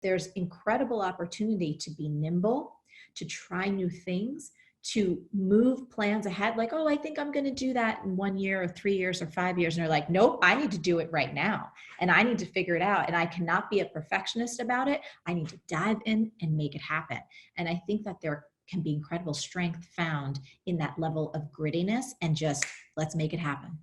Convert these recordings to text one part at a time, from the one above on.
there's incredible opportunity to be nimble, to try new things, to move plans ahead. Like, oh, I think I'm going to do that in 1 year or 3 years or 5 years. And they're like, nope, I need to do it right now. And I need to figure it out. And I cannot be a perfectionist about it. I need to dive in and make it happen. And I think that there can be incredible strength found in that level of grittiness and just let's make it happen.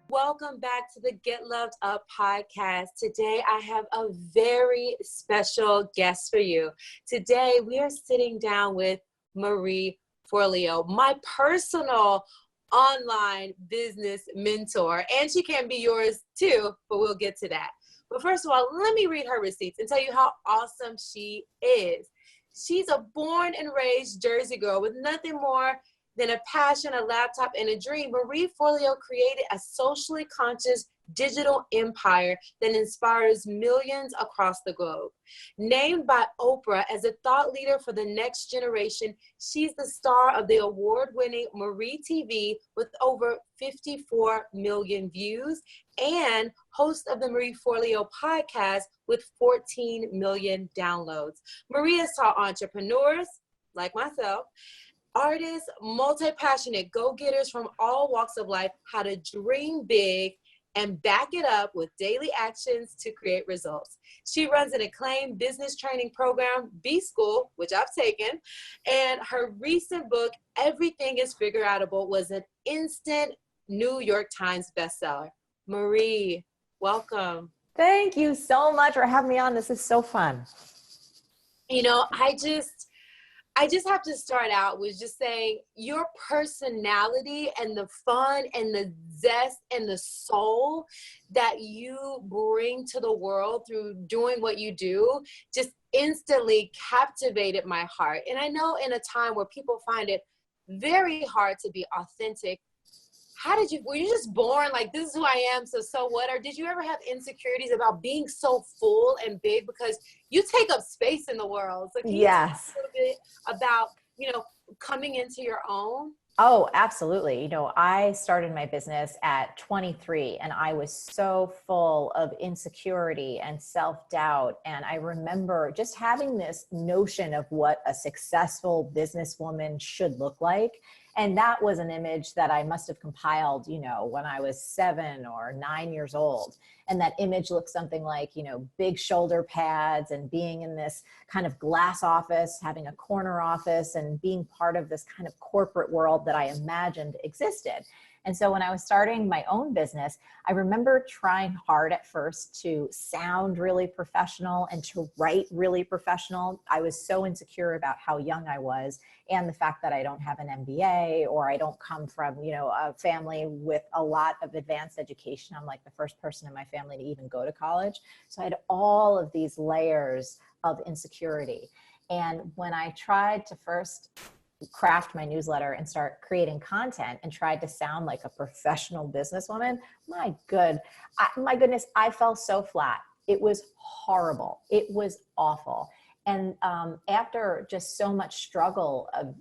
Welcome back to the Get Loved Up podcast. Today, I have a very special guest for you. Today, we are sitting down with Marie Forleo, my personal online business mentor, and she can be yours too, but we'll get to that. But first of all, let me read her receipts and tell you how awesome she is. She's a born and raised Jersey girl with nothing more than a passion, a laptop, and a dream. Marie Forleo created a socially conscious digital empire that inspires millions across the globe. Named by Oprah as a thought leader for the next generation, she's the star of the award-winning MarieTV with over 54 million views and host of the Marie Forleo podcast with 14 million downloads. Marie has taught entrepreneurs, like myself, artists, multi-passionate go-getters from all walks of life how to dream big and back it up with daily actions to create results. She runs an acclaimed business training program, B-School, which I've taken, and her recent book, Everything is Figureoutable, was an instant New York Times bestseller. Marie, welcome. Thank you so much for having me on. This is so fun. You know, I just have to start out with just saying your personality and the fun and the zest and the soul that you bring to the world through doing what you do just instantly captivated my heart. And I know in a time where people find it very hard to be authentic, were you just born like, this is who I am, so what? Or did you ever have insecurities about being so full and big? Because you take up space in the world. So can you talk a little bit about, coming into your own? Oh, absolutely. I started my business at 23 and I was so full of insecurity and self-doubt. And I remember just having this notion of what a successful businesswoman should look like. And that was an image that I must have compiled, when I was 7 or 9 years old. And that image looked something like, big shoulder pads and being in this kind of glass office, having a corner office and being part of this kind of corporate world that I imagined existed. And so when I was starting my own business, I remember trying hard at first to sound really professional and to write really professional. I was so insecure about how young I was and the fact that I don't have an MBA or I don't come from, a family with a lot of advanced education. I'm like the first person in my family to even go to college. So I had all of these layers of insecurity. And when I tried to first craft my newsletter and start creating content and tried to sound like a professional businesswoman, my goodness, I fell so flat. It was horrible. It was awful. And after just so much struggle of,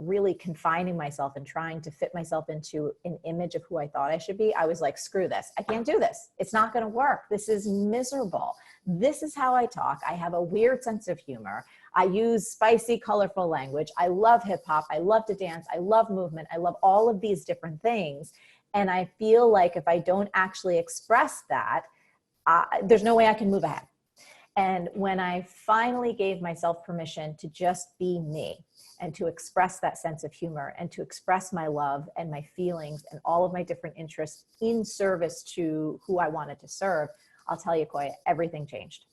really confining myself and trying to fit myself into an image of who I thought I should be, I was like, screw this. I can't do this. It's not going to work. This is miserable. This is how I talk. I have a weird sense of humor. I use spicy, colorful language. I love hip hop. I love to dance. I love movement. I love all of these different things. And I feel like if I don't actually express that, there's no way I can move ahead. And when I finally gave myself permission to just be me and to express that sense of humor and to express my love and my feelings and all of my different interests in service to who I wanted to serve, I'll tell you, Koya, everything changed.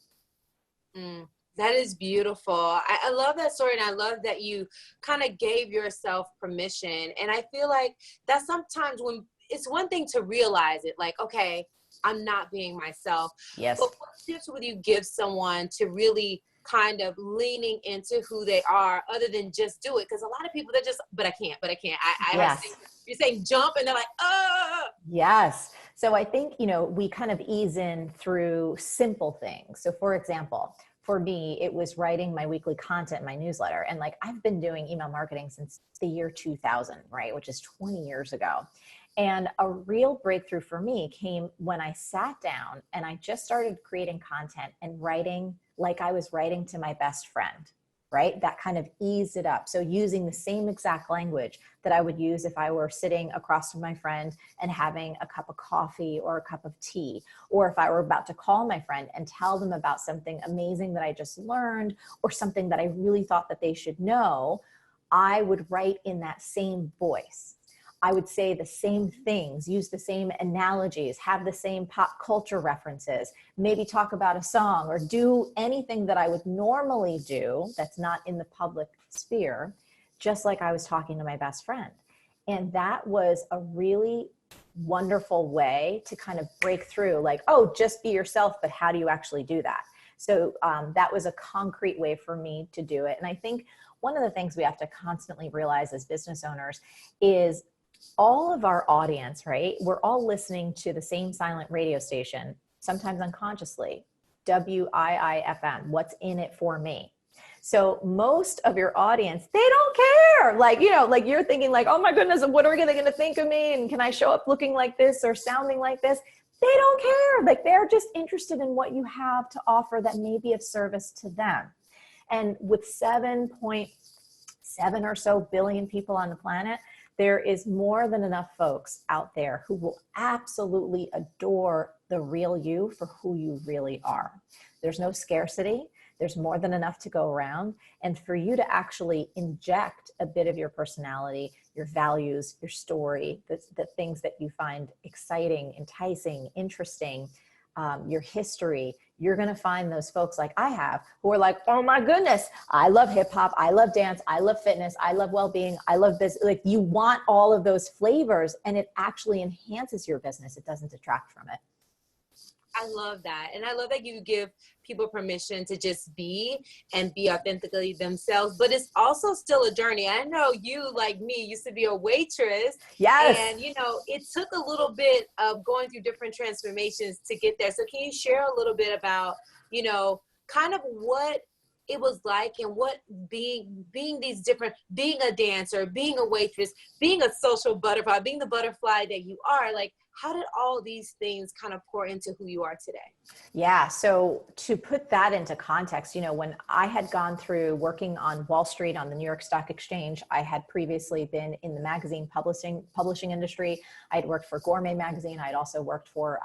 That is beautiful. I love that story. And I love that you kind of gave yourself permission. And I feel like that sometimes when it's one thing to realize it, like, okay, I'm not being myself. Yes. But what tips would you give someone to really kind of leaning into who they are other than just do it? Because a lot of people, they're just, but I can't. Yes. You're saying jump and they're like, Yes. So I think, we kind of ease in through simple things. So for example, for me, it was writing my weekly content in my newsletter. And like, I've been doing email marketing since the year 2000, right? Which is 20 years ago. And a real breakthrough for me came when I sat down and I just started creating content and writing like I was writing to my best friend, right? That kind of eased it up. So using the same exact language that I would use if I were sitting across from my friend and having a cup of coffee or a cup of tea, or if I were about to call my friend and tell them about something amazing that I just learned or something that I really thought that they should know, I would write in that same voice. I would say the same things, use the same analogies, have the same pop culture references, maybe talk about a song or do anything that I would normally do that's not in the public sphere, just like I was talking to my best friend. And that was a really wonderful way to kind of break through, like, oh, just be yourself, but how do you actually do that? So that was a concrete way for me to do it. And I think one of the things we have to constantly realize as business owners is all of our audience, right? We're all listening to the same silent radio station, sometimes unconsciously, WIIFM, what's in it for me. So most of your audience, they don't care. Like, you know, like you're thinking like, oh my goodness, what are they going to think of me? And can I show up looking like this or sounding like this? They don't care. Like they're just interested in what you have to offer that may be of service to them. And with 7.7 or so billion people on the planet, there is more than enough folks out there who will absolutely adore the real you for who you really are. There's no scarcity. There's more than enough to go around. And for you to actually inject a bit of your personality, your values, your story, the things that you find exciting, enticing, interesting, your history, you're going to find those folks like I have who are like, oh my goodness, I love hip hop. I love dance. I love fitness. I love well-being. I love business. Like you want all of those flavors and it actually enhances your business. It doesn't detract from it. I love that. And I love that you give people permission to just be and be authentically themselves, but it's also still a journey. I know you, like me, used to be a waitress. Yes. And, you know, it took a little bit of going through different transformations to get there. So can you share a little bit about, you know, kind of what it was like and what being these different, being a dancer, being a waitress, being a social butterfly, being the butterfly that you are, like, how did all these things kind of pour into who you are today? Yeah. So to put that into context, you know, when I had gone through working on Wall Street on the New York Stock Exchange, I had previously been in the magazine publishing industry. I had worked for Gourmet magazine. I had also worked for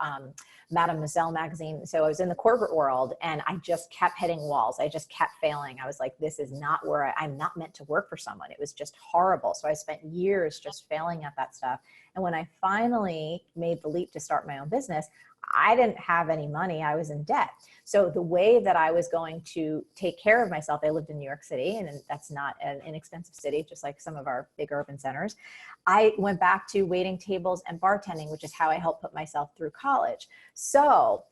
Mademoiselle magazine. So I was in the corporate world and I just kept hitting walls. I just kept failing. I was like, this is not where I'm not meant to work for someone. It was just horrible. So I spent years just failing at that stuff. And when I finally made the leap to start my own business, I didn't have any money. I was in debt. So the way that I was going to take care of myself, I lived in New York City, and that's not an inexpensive city, just like some of our big urban centers. I went back to waiting tables and bartending, which is how I helped put myself through college. So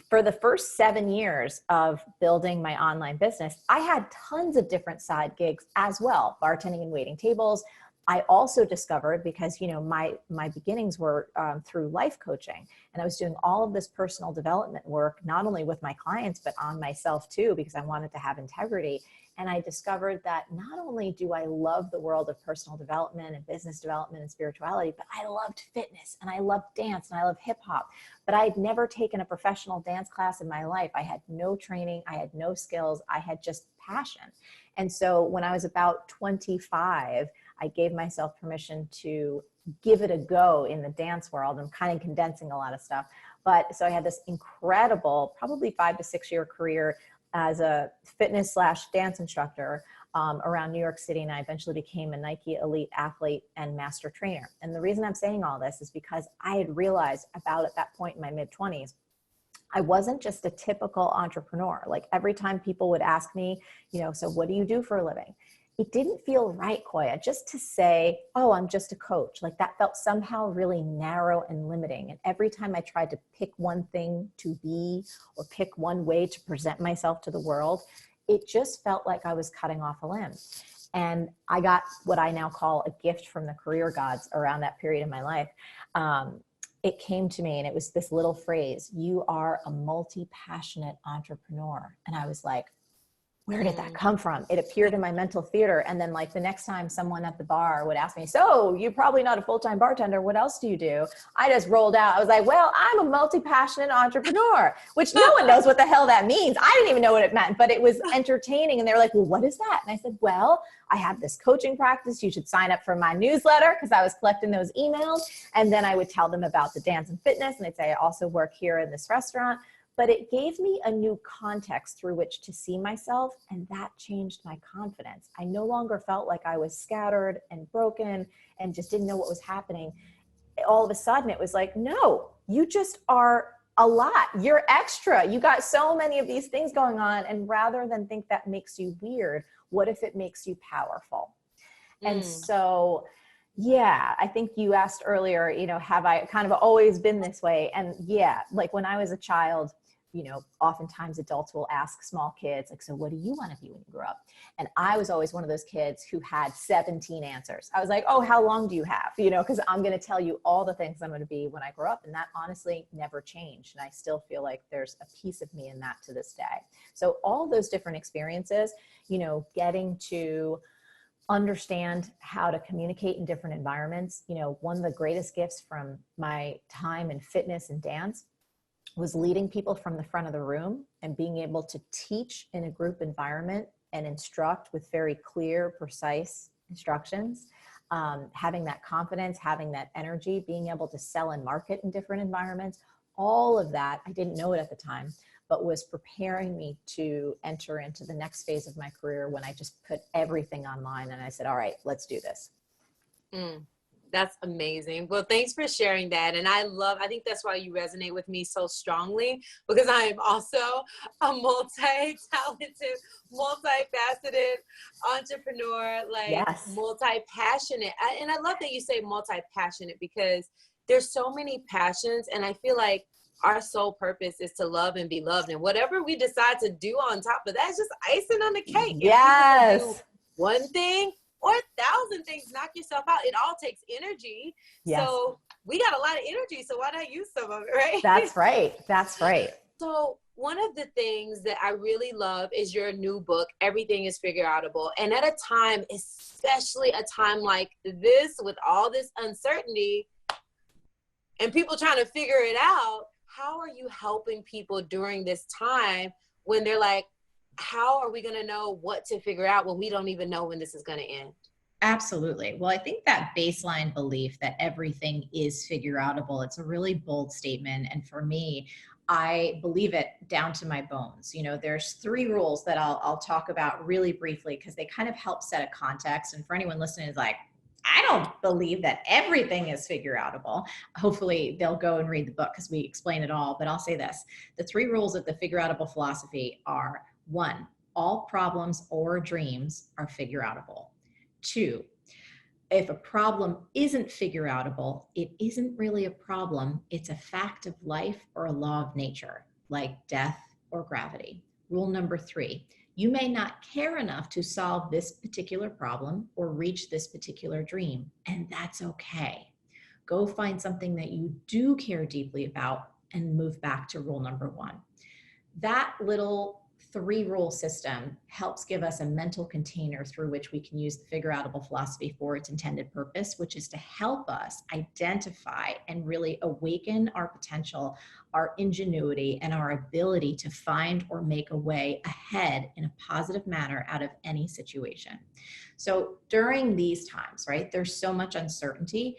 for the first 7 years of building my online business, I had tons of different side gigs as well, bartending and waiting tables. I also discovered, because, you know, my beginnings were through life coaching, and I was doing all of this personal development work, not only with my clients, but on myself too, because I wanted to have integrity. And I discovered that not only do I love the world of personal development and business development and spirituality, but I loved fitness and I loved dance and I love hip hop, but I'd never taken a professional dance class in my life. I had no training. I had no skills. I had just passion. And so when I was about 25, I gave myself permission to give it a go in the dance world. I'm kind of condensing a lot of stuff. But so I had this incredible, probably 5 to 6 year career as a fitness / dance instructor around New York City. And I eventually became a Nike elite athlete and master trainer. And the reason I'm saying all this is because I had realized about at that point in my mid 20s, I wasn't just a typical entrepreneur. Like every time people would ask me, you know, so what do you do for a living? It didn't feel right, Koya, just to say, oh, I'm just a coach. Like that felt somehow really narrow and limiting. And every time I tried to pick one thing to be or pick one way to present myself to the world, it just felt like I was cutting off a limb. And I got what I now call a gift from the career gods around that period of my life. It came to me and it was this little phrase, you are a multi-passionate entrepreneur. And I was like, where did that come from? It appeared in my mental theater. And then like the next time someone at the bar would ask me, so you're probably not a full-time bartender. What else do you do? I just rolled out. I was like, well, I'm a multi-passionate entrepreneur, which no one knows what the hell that means. I didn't even know what it meant, but it was entertaining. And they were like, well, what is that? And I said, well, I have this coaching practice. You should sign up for my newsletter, because I was collecting those emails. And then I would tell them about the dance and fitness. And I'd say, I also work here in this restaurant. But it gave me a new context through which to see myself, and that changed my confidence. I no longer felt like I was scattered and broken and just didn't know what was happening. All of a sudden, it was like, no, you just are a lot. You're extra. You got so many of these things going on. And rather than think that makes you weird, what if it makes you powerful? And so, yeah, I think you asked earlier, you know, have I kind of always been this way? And yeah, like when I was a child, you know, oftentimes adults will ask small kids, like, so what do you want to be when you grow up? And I was always one of those kids who had 17 answers. I was like, oh, how long do you have? You know, because I'm going to tell you all the things I'm going to be when I grow up. And that honestly never changed. And I still feel like there's a piece of me in that to this day. So all those different experiences, you know, getting to understand how to communicate in different environments. You know, one of the greatest gifts from my time in fitness and dance was leading people from the front of the room and being able to teach in a group environment and instruct with very clear, precise instructions, having that confidence, having that energy, being able to sell and market in different environments. All of that, I didn't know it at the time, but was preparing me to enter into the next phase of my career when I just put everything online and I said, all right, let's do this. That's amazing. Well, thanks for sharing that. And I think that's why you resonate with me so strongly, because I am also a multi-talented, multifaceted entrepreneur, like Yes. multi-passionate. And I love that you say multi-passionate, because there's so many passions. And I feel like our sole purpose is to love and be loved. And whatever we decide to do on top of that is just icing on the cake. Yes. If you do one thing or 1,000 things, knock yourself out. It all takes energy. Yes. So we got a lot of energy. So why not use some of it, right? That's right. That's right. So one of the things that I really love is your new book, Everything is Figure Outable. And at a time, especially a time like this, with all this uncertainty and people trying to figure it out, how are you helping people during this time when they're like, how are we going to know what to figure out when we don't even know when this is going to end? Absolutely. Well, I think that baseline belief that everything is figure outable, it's a really bold statement. And for me, I believe it down to my bones. You know, there's 3 rules that I'll talk about really briefly, because they kind of help set a context. And for anyone listening is like, I don't believe that everything is figure outable. Hopefully they'll go and read the book because we explain it all. But I'll say this, the 3 rules of the figure outable philosophy are: 1, all problems or dreams are figure outable. 2, if a problem isn't figure outable, it isn't really a problem. It's a fact of life or a law of nature, like death or gravity. Rule number 3, you may not care enough to solve this particular problem or reach this particular dream, and that's okay. Go find something that you do care deeply about and move back to rule number 1. That little 3-rule system helps give us a mental container through which we can use the figure outable philosophy for its intended purpose, which is to help us identify and really awaken our potential, our ingenuity, and our ability to find or make a way ahead in a positive manner out of any situation. So during these times, right, there's so much uncertainty.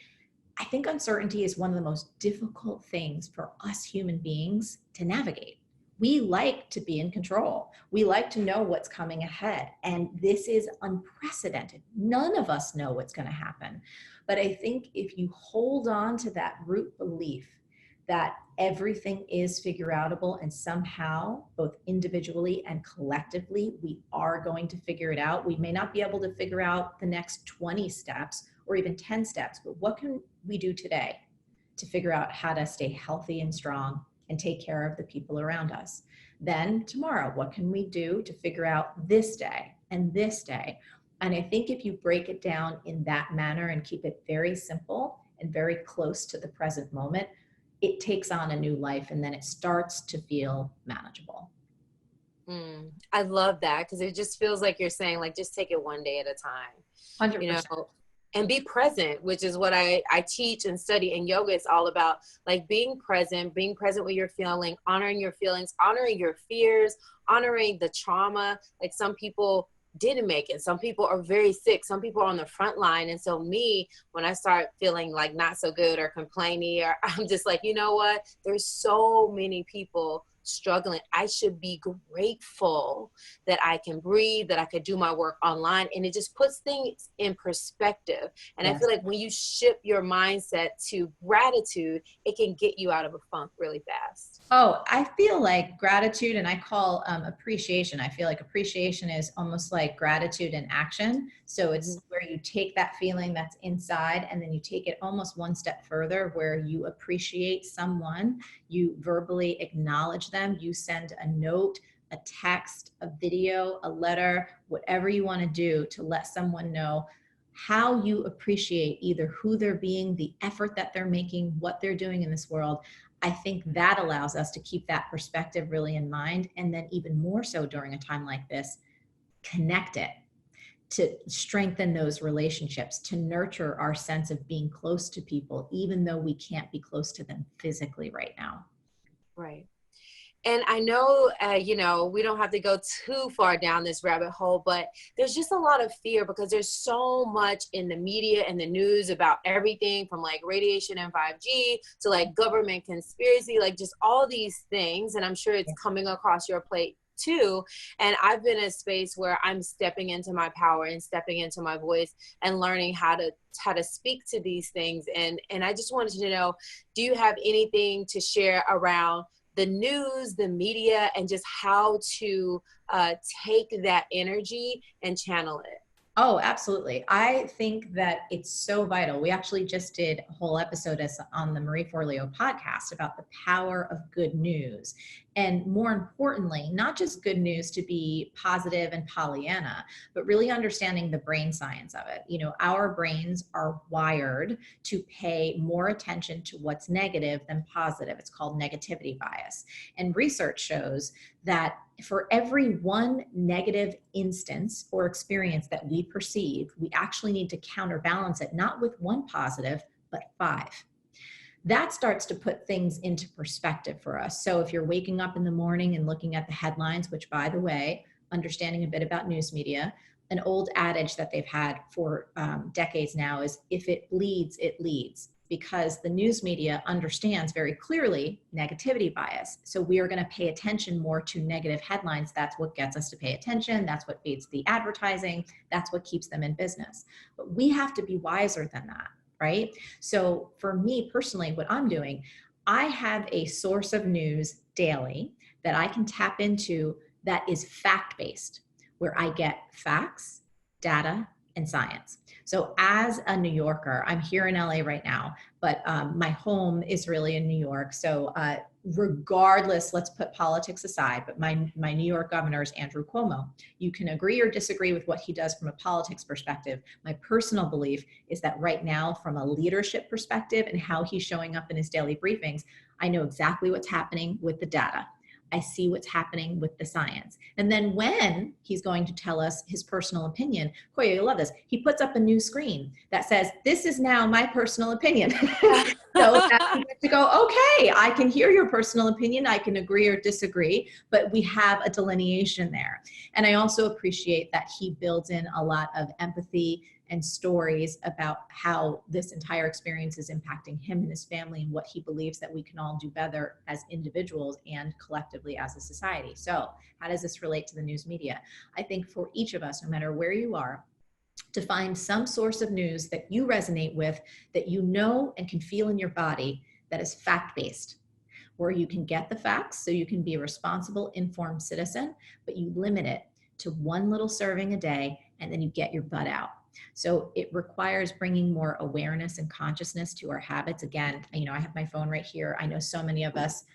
I think uncertainty is one of the most difficult things for us human beings to navigate. We like to be in control. We like to know what's coming ahead. And this is unprecedented. None of us know what's going to happen. But I think if you hold on to that root belief that everything is figure outable, and somehow, both individually and collectively, we are going to figure it out. We may not be able to figure out the next 20 steps or even 10 steps, but what can we do today to figure out how to stay healthy and strong and take care of the people around us? Then tomorrow, what can we do to figure out this day and this day? And I think if you break it down in that manner and keep it very simple and very close to the present moment, it takes on a new life, and then it starts to feel manageable. I love that, because it just feels like you're saying, like, just take it one day at a time, you 100%. know, and be present, which is what I teach and study. And yoga is all about, like, being present with your feeling, honoring your feelings, honoring your fears, honoring the trauma. Like, some people didn't make it. Some people are very sick. Some people are on the front line. And so me, when I start feeling like not so good or complaining, or I'm just like, you know what? There's so many people struggling. I should be grateful that I can breathe, that I could do my work online. And it just puts things in perspective. And I Yes. feel like when you shift your mindset to gratitude, it can get you out of a funk really fast. Oh, I feel like gratitude, and I call appreciation. I feel like appreciation is almost like gratitude in action. So it's where you take that feeling that's inside and then you take it almost one step further, where you appreciate someone, you verbally acknowledge them, you send a note, a text, a video, a letter, whatever you want to do to let someone know how you appreciate either who they're being, the effort that they're making, what they're doing in this world. I think that allows us to keep that perspective really in mind. And then even more so during a time like this, connect it to strengthen those relationships, to nurture our sense of being close to people, even though we can't be close to them physically right now. Right. And I know, we don't have to go too far down this rabbit hole, but there's just a lot of fear because there's so much in the media and the news about everything from like radiation and 5G to like government conspiracy, like just all these things. And I'm sure it's coming across your plate too. And I've been in a space where I'm stepping into my power and stepping into my voice and learning how to speak to these things. And I just wanted to know, do you have anything to share around the news, the media, and just how to take that energy and channel it? Oh, absolutely. I think that it's so vital. We actually just did a whole episode on the Marie Forleo podcast about the power of good news. And more importantly, not just good news to be positive and Pollyanna, but really understanding the brain science of it. You know, our brains are wired to pay more attention to what's negative than positive. It's called negativity bias. And research shows that for every one negative instance or experience that we perceive, we actually need to counterbalance it, not with one positive, but 5. That starts to put things into perspective for us. So if you're waking up in the morning and looking at the headlines, which by the way, understanding a bit about news media, an old adage that they've had for decades now is, if it bleeds, it leads. Because the news media understands very clearly negativity bias. So we are going to pay attention more to negative headlines. That's what gets us to pay attention. That's what feeds the advertising. That's what keeps them in business. But we have to be wiser than that, right? So for me personally, what I'm doing, I have a source of news daily that I can tap into that is fact-based, where I get facts, data, and science. So as a New Yorker, I'm here in LA right now, but my home is really in New York. So regardless, let's put politics aside, but my New York governor is Andrew Cuomo. You can agree or disagree with what he does from a politics perspective. My personal belief is that right now, from a leadership perspective and how he's showing up in his daily briefings, I know exactly what's happening with the data. I see what's happening with the science. And then when he's going to tell us his personal opinion, Koya, you'll love this. He puts up a new screen that says, this is now my personal opinion. So that we get to go, okay, I can hear your personal opinion. I can agree or disagree, but we have a delineation there. And I also appreciate that he builds in a lot of empathy and stories about how this entire experience is impacting him and his family and what he believes that we can all do better as individuals and collectively as a society. So how does this relate to the news media? I think for each of us, no matter where you are, to find some source of news that you resonate with, that you know and can feel in your body, that is fact-based, where you can get the facts so you can be a responsible, informed citizen, but you limit it to one little serving a day and then you get your butt out. So it requires bringing more awareness and consciousness to our habits. Again, you know, I have my phone right here. I know so many of us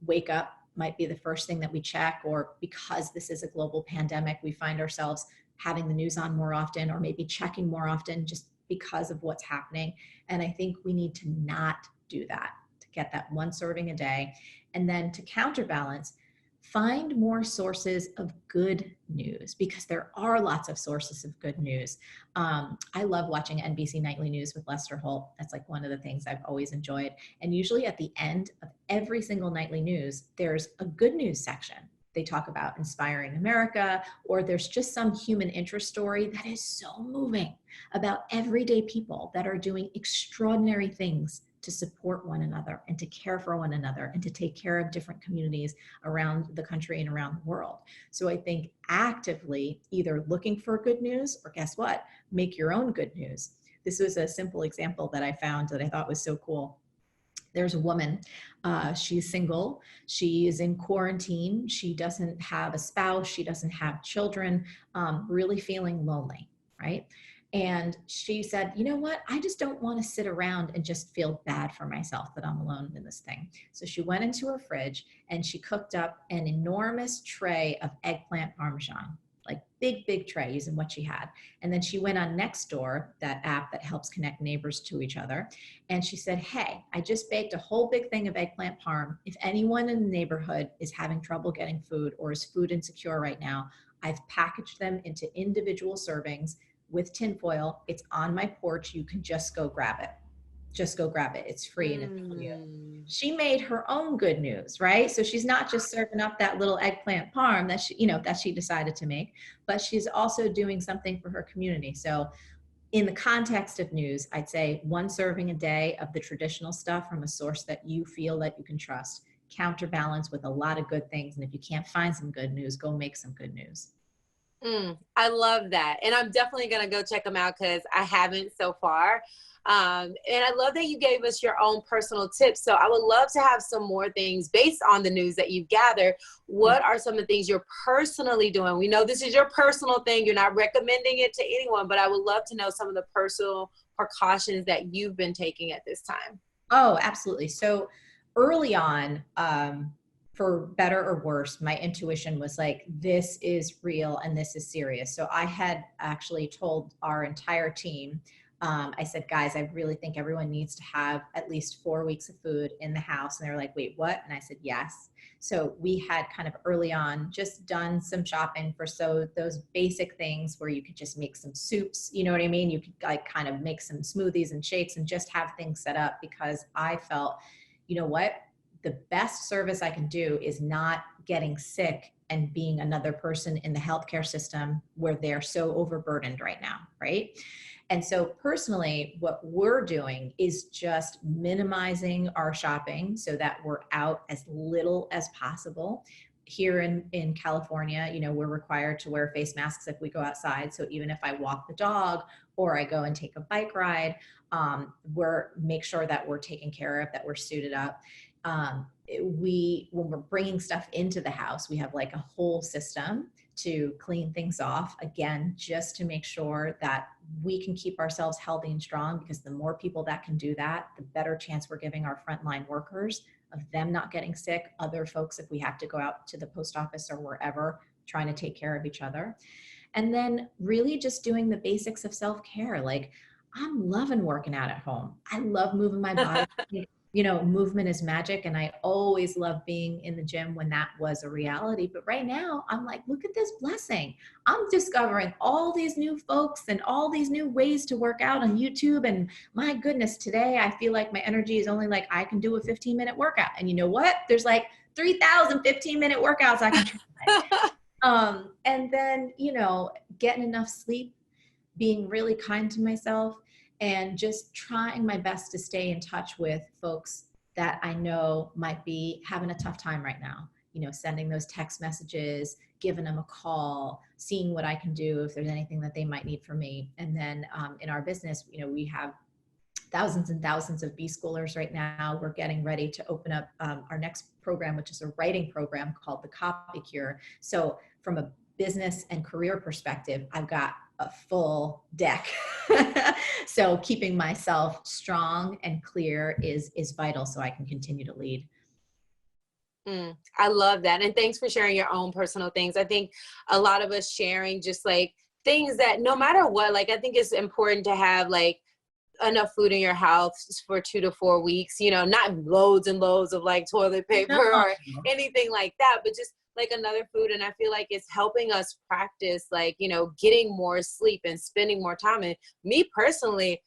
wake up, might be the first thing that we check, or because this is a global pandemic, we find ourselves having the news on more often, or maybe checking more often just because of what's happening. And I think we need to not do that, to get that one serving a day. And then to counterbalance, find more sources of good news, because there are lots of sources of good news. I love watching NBC Nightly News with Lester Holt. That's like one of the things I've always enjoyed. And usually at the end of every single nightly news, there's a good news section. They talk about inspiring America, or there's just some human interest story that is so moving about everyday people that are doing extraordinary things to support one another and to care for one another and to take care of different communities around the country and around the world. So I think actively either looking for good news, or guess what, make your own good news. This was a simple example that I found that I thought was so cool. There's a woman, she's single, she is in quarantine, she doesn't have a spouse, she doesn't have children, really feeling lonely, right? And she said, you know what, I just don't want to sit around and just feel bad for myself that I'm alone in this thing. So she went into her fridge and she cooked up an enormous tray of eggplant parmesan, like big tray, using what she had. And then she went on Nextdoor, that app that helps connect neighbors to each other. And she said, hey, I just baked a whole big thing of eggplant parm. If anyone in the neighborhood is having trouble getting food or is food insecure right now, I've packaged them into individual servings with tinfoil. It's on my porch. You can just go grab it. Just go grab it. It's free and it's for you. She made her own good news, right? So she's not just serving up that little eggplant parm that she, that she decided to make, but she's also doing something for her community. So in the context of news, I'd say one serving a day of the traditional stuff from a source that you feel that you can trust, counterbalance with a lot of good things. And if you can't find some good news, go make some good news. I love that. And I'm definitely going to go check them out because I haven't so far. And I love that you gave us your own personal tips. So I would love to have some more things based on the news that you've gathered. What are some of the things you're personally doing? We know this is your personal thing. You're not recommending it to anyone, but I would love to know some of the personal precautions that you've been taking at this time. Oh, absolutely. So early on, for better or worse, my intuition was like, this is real and this is serious. So I had actually told our entire team, I said, guys, I really think everyone needs to have at least 4 weeks of food in the house. And they were like, wait, what? And I said, yes. So we had kind of early on just done some shopping for those basic things where you could just make some soups, you know what I mean? You could like kind of make some smoothies and shakes and just have things set up, because I felt, you know what? The best service I can do is not getting sick and being another person in the healthcare system where they're so overburdened right now, right? And so personally, what we're doing is just minimizing our shopping so that we're out as little as possible. Here in California, we're required to wear face masks if we go outside. So even if I walk the dog or I go and take a bike ride, make sure that we're taken care of, that we're suited up. When we're bringing stuff into the house, we have like a whole system to clean things off, again, just to make sure that we can keep ourselves healthy and strong, because the more people that can do that, the better chance we're giving our frontline workers of them not getting sick, other folks, if we have to go out to the post office or wherever, trying to take care of each other. And then really just doing the basics of self-care. Like, I'm loving working out at home. I love moving my body. Movement is magic. And I always love being in the gym when that was a reality. But right now I'm like, look at this blessing. I'm discovering all these new folks and all these new ways to work out on YouTube. And my goodness, today I feel like my energy is only like, I can do a 15-minute workout. And you know what? There's like 3,000 15-minute workouts I can try. And then, getting enough sleep, being really kind to myself, and just trying my best to stay in touch with folks that I know might be having a tough time right now. Sending those text messages, giving them a call, seeing what I can do if there's anything that they might need from me. And then in our business, we have thousands and thousands of B-schoolers right now. We're getting ready to open up our next program, which is a writing program called the Copy Cure. So from a business and career perspective, I've got a full deck. So keeping myself strong and clear is vital so I can continue to lead. I love that. And thanks for sharing your own personal things. I think a lot of us sharing just like things that no matter what, like I think it's important to have like enough food in your house for 2 to 4 weeks, not loads and loads of like toilet paper or anything like that, but just like another food. And I feel like it's helping us practice, like, you know, getting more sleep and spending more time. And me personally,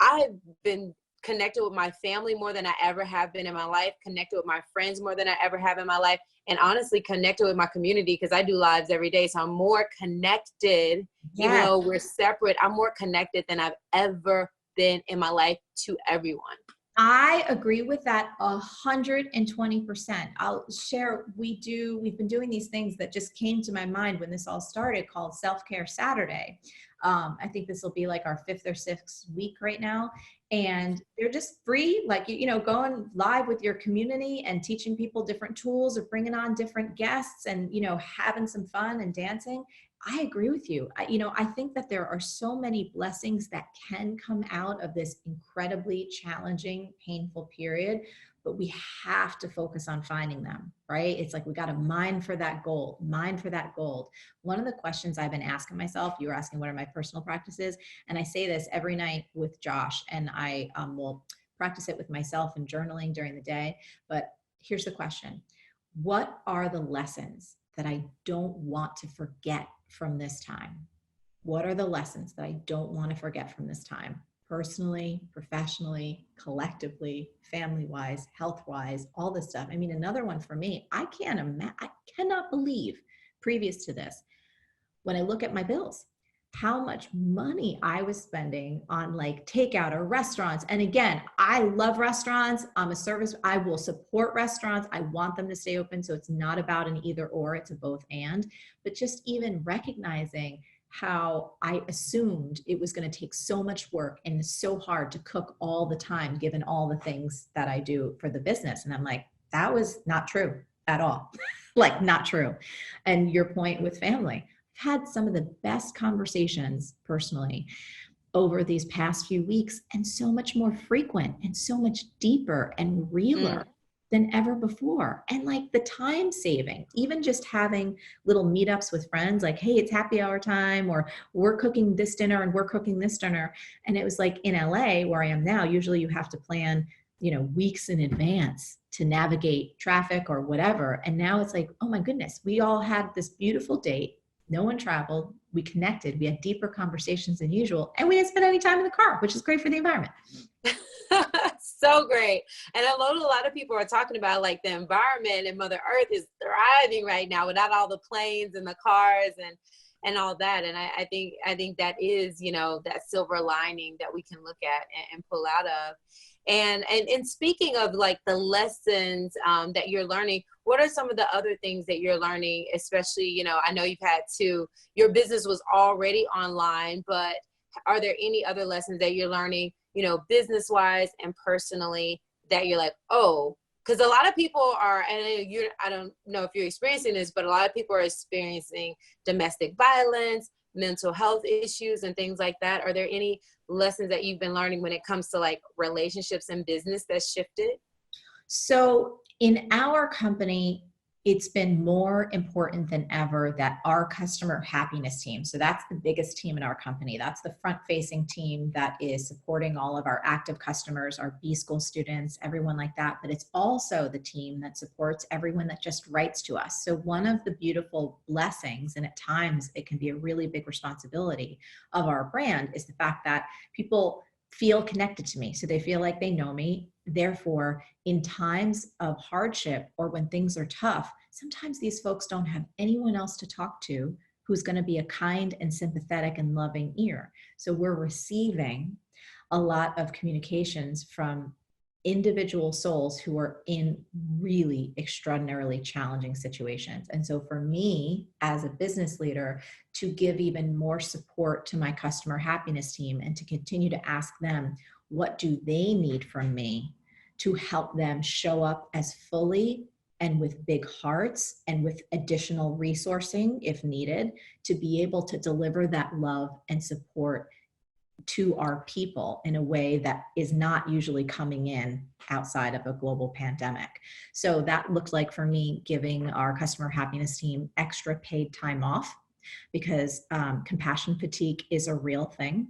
I've been connected with my family more than I ever have been in my life, connected with my friends more than I ever have in my life, and honestly connected with my community, because I do lives every day. So I'm more connected, even Yes. though we're separate, I'm more connected than I've ever been in my life to everyone. I agree with that 120%. I'll share, we've been doing these things that just came to my mind when this all started, called Self-Care Saturday. I think this will be like our 5th or 6th week right now. And they're just free, like, you know, going live with your community and teaching people different tools or bringing on different guests and, you know, having some fun and dancing. I agree with you. I think that there are so many blessings that can come out of this incredibly challenging, painful period, but we have to focus on finding them, right? It's like, we got to mine for that gold, mine for that gold. One of the questions I've been asking myself, you were asking what are my personal practices, and I say this every night with Josh, and I will practice it with myself and journaling during the day. But here's the question. What are the lessons that I don't want to forget from this time? What are the lessons that I don't want to forget from this time? Personally, professionally, collectively, family-wise, health-wise, all this stuff. I mean, another one for me, I cannot believe previous to this, when I look at my bills, how much money I was spending on like takeout or restaurants. And again, I love restaurants. I'm a service. I will support restaurants. I want them to stay open. So it's not about an either or, it's a both and. But just even recognizing how I assumed it was going to take so much work and so hard to cook all the time, given all the things that I do for the business. And I'm like, that was not true at all. Like, not true. And your point with family, had some of the best conversations personally over these past few weeks, and so much more frequent and so much deeper and realer than ever before. And like the time saving, even just having little meetups with friends, like, hey, it's happy hour time, or we're cooking this dinner and we're cooking this dinner. And it was like in LA where I am now, usually you have to plan, you know, weeks in advance to navigate traffic or whatever. And now it's like, oh my goodness, we all had this beautiful date. No one traveled. We connected. We had deeper conversations than usual. And we didn't spend any time in the car, which is great for the environment. So great. And I know a lot of people are talking about like the environment, and Mother Earth is thriving right now without all the planes and the cars and all that. And I think that is, you know, that silver lining that we can look at and pull out of. And speaking of like the lessons that you're learning, what are some of the other things that you're learning? Especially, you know, I know your business was already online, but are there any other lessons that you're learning, you know, business wise and personally, that you're like, oh, because a lot of people are, and I don't know if you're experiencing this, but a lot of people are experiencing domestic violence, mental health issues, and things like that. Are there any lessons that you've been learning when it comes to like relationships and business that's shifted? So in our company, it's been more important than ever that our customer happiness team, so that's the biggest team in our company. That's the front-facing team that is supporting all of our active customers, our B-School students, everyone like that. But it's also the team that supports everyone that just writes to us. So one of the beautiful blessings, and at times it can be a really big responsibility of our brand, is the fact that people feel connected to me. So they feel like they know me. Therefore, in times of hardship or when things are tough, sometimes these folks don't have anyone else to talk to who's going to be a kind and sympathetic and loving ear. So we're receiving a lot of communications from individual souls who are in really extraordinarily challenging situations. And so for me as a business leader, to give even more support to my customer happiness team and to continue to ask them, what do they need from me to help them show up as fully and with big hearts and with additional resourcing if needed, to be able to deliver that love and support to our people in a way that is not usually coming in outside of a global pandemic. So that looked like for me giving our customer happiness team extra paid time off, because compassion fatigue is a real thing.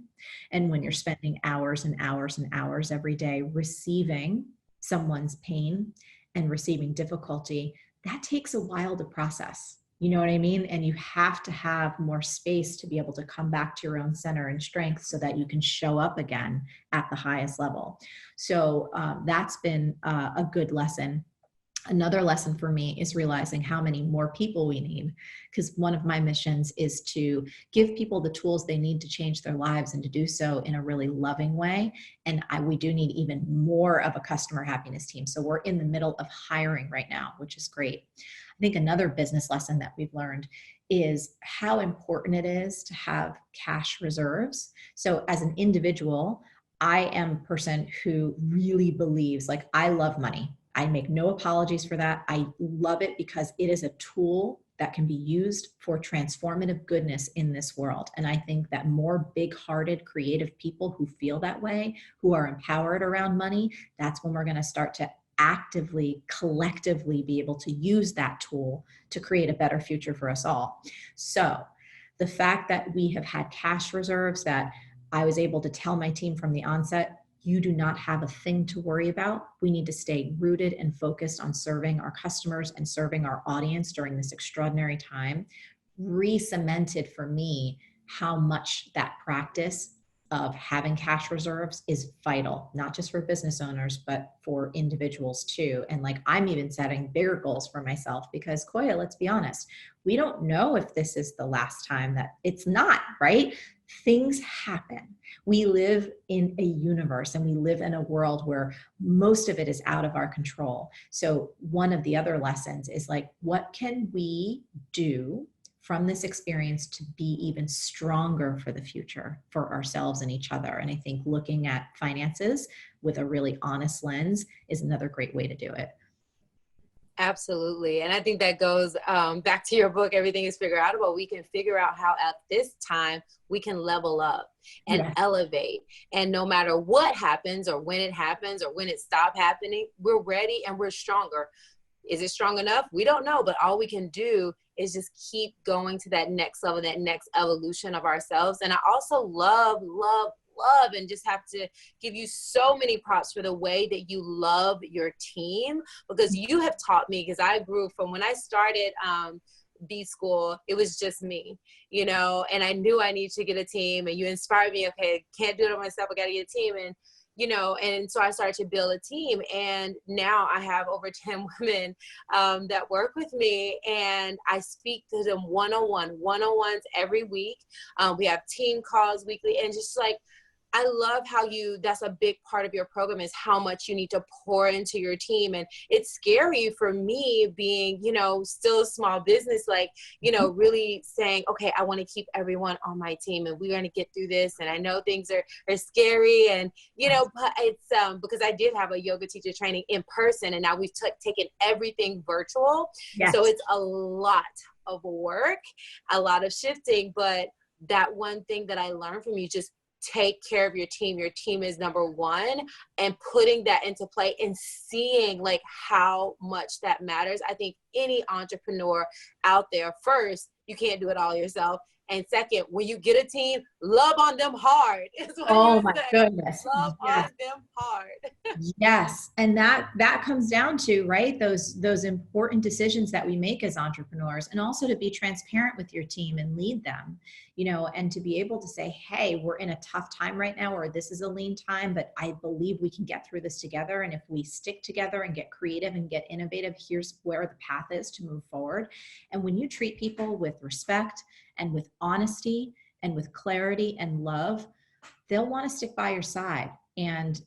And when you're spending hours and hours and hours every day receiving someone's pain and receiving difficulty, that takes a while to process. You know what I mean? And you have to have more space to be able to come back to your own center and strength so that you can show up again at the highest level. So that's been a good lesson. Another lesson for me is realizing how many more people we need, because one of my missions is to give people the tools they need to change their lives and to do so in a really loving way. And we do need even more of a customer happiness team. So we're in the middle of hiring right now, which is great. I think another business lesson that we've learned is how important it is to have cash reserves. So as an individual, I am a person who really believes, like, I love money. I make no apologies for that. I love it because it is a tool that can be used for transformative goodness in this world. And I think that more big-hearted, creative people who feel that way, who are empowered around money, that's when we're going to start to actively, collectively be able to use that tool to create a better future for us all. So the fact that we have had cash reserves, that I was able to tell my team from the onset, you do not have a thing to worry about. We need to stay rooted and focused on serving our customers and serving our audience during this extraordinary time, re-cemented for me how much that practice of having cash reserves is vital, not just for business owners, but for individuals too. And like, I'm even setting bigger goals for myself because, Koya, let's be honest, we don't know if this is the last time. That it's not, right? Things happen. We live in a universe and we live in a world where most of it is out of our control. So one of the other lessons is like, what can we do from this experience to be even stronger for the future for ourselves and each other? And I think looking at finances with a really honest lens is another great way to do it. Absolutely. And I think that goes back to your book, Everything is Figureoutable. We can figure out how at this time we can level up and elevate. And no matter what happens or when it stops happening, we're ready and we're stronger. Is it strong enough? We don't know, but all we can do is just keep going to that next level, that next evolution of ourselves. And I also love, and just have to give you so many props for the way that you love your team, because you have taught me, because I grew from when I started B school, it was just me, you know, and I knew I needed to get a team, and you inspired me. Okay, can't do it on myself. I got to get a team. And you know, and so I started to build a team, and now I have over 10 women that work with me, and I speak to them one-on-ones every week. We have team calls weekly, and just like, I love how that's a big part of your program, is how much you need to pour into your team. And it's scary for me being, you know, still a small business, like, you know, really saying, okay, I want to keep everyone on my team and we're going to get through this. And I know things are scary, and, you know, but it's because I did have a yoga teacher training in person, and now we've taken everything virtual. Yes. So it's a lot of work, a lot of shifting. But that one thing that I learned from you, just take care of your team. Your team is number one, and putting that into play and seeing like how much that matters. I think any entrepreneur out there, first, you can't do it all yourself. And second, when you get a team, love on them hard. Oh my goodness. Love on them hard. Yes. And that comes down to, right, those important decisions that we make as entrepreneurs, and also to be transparent with your team and lead them, you know, and to be able to say, hey, we're in a tough time right now, or this is a lean time, but I believe we can get through this together. And if we stick together and get creative and get innovative, here's where the path is to move forward. And when you treat people with respect and with honesty and with clarity and love, they'll want to stick by your side. And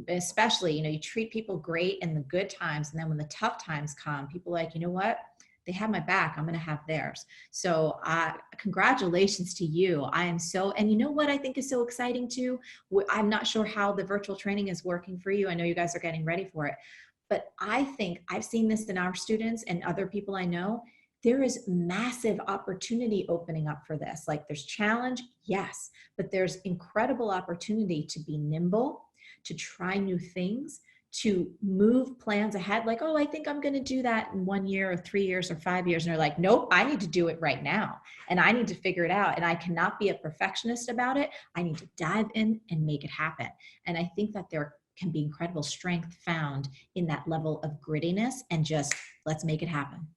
especially, you know, you treat people great in the good times. And then when the tough times come, people are like, you know what? They have my back. I'm going to have theirs. So congratulations to you. I am so, and you know what I think is so exciting too? I'm not sure how the virtual training is working for you. I know you guys are getting ready for it, but I think I've seen this in our students and other people I know. There is massive opportunity opening up for this. Like, there's challenge, yes, but there's incredible opportunity to be nimble, to try new things, to move plans ahead. Like, oh, I think I'm going to do that in 1 year or 3 years or 5 years. And they're like, nope, I need to do it right now. And I need to figure it out. And I cannot be a perfectionist about it. I need to dive in and make it happen. And I think that there can be incredible strength found in that level of grittiness and just let's make it happen.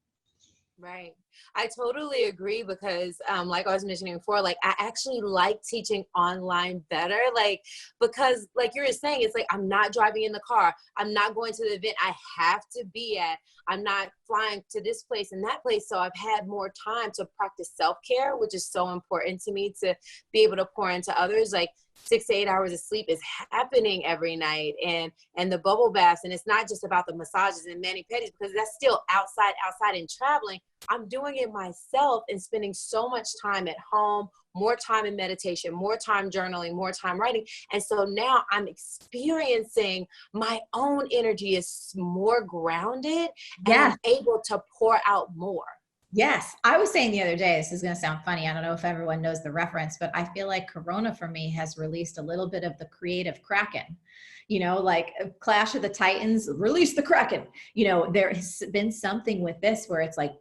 Right. I totally agree because like I was mentioning before, like I actually like teaching online better. Like, because like you were saying, it's like, I'm not driving in the car. I'm not going to the event I have to be at. I'm not flying to this place and that place. So I've had more time to practice self-care, which is so important to me to be able to pour into others. Like 6 to 8 hours of sleep is happening every night, and the bubble baths. And it's not just about the massages and mani-pedis, because that's still outside and traveling. I'm doing it myself and spending so much time at home, more time in meditation, more time journaling, more time writing. And so now I'm experiencing my own energy is more grounded, and I'm able to pour out more. Yes. I was saying the other day, this is going to sound funny. I don't know if everyone knows the reference, but I feel like Corona for me has released a little bit of the creative Kraken, like Clash of the Titans, release the Kraken. There has been something with this where it's like,